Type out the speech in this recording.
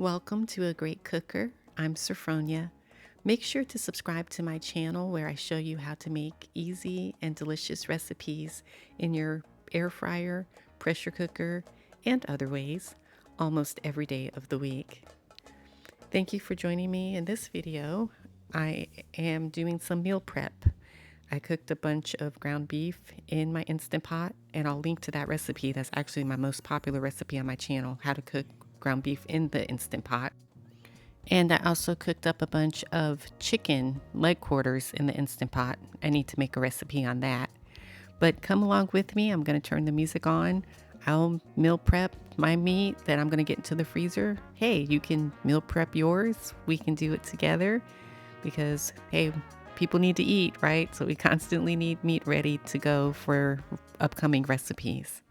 Welcome to A Great Cooker. I'm Serfronya. Make sure to subscribe to my channel where I show you how to make easy and delicious recipes in your air fryer, pressure cooker, and other ways almost every day of the week. Thank you for joining me in this video. I am doing some meal prep. I cooked a bunch of ground beef in my Instant Pot, and I'll link to that recipe. That's actually my most popular recipe on my channel, how to cook ground beef in the Instant Pot. And I also cooked up a bunch of chicken leg quarters in the Instant Pot. I need to make a recipe on that. But come along with me. I'm going to turn the music on. I'll meal prep my meat that I'm going to get into the freezer. Hey, you can meal prep yours. We can do it together because, hey, people need to eat, right? So we constantly need meat ready to go for upcoming recipes.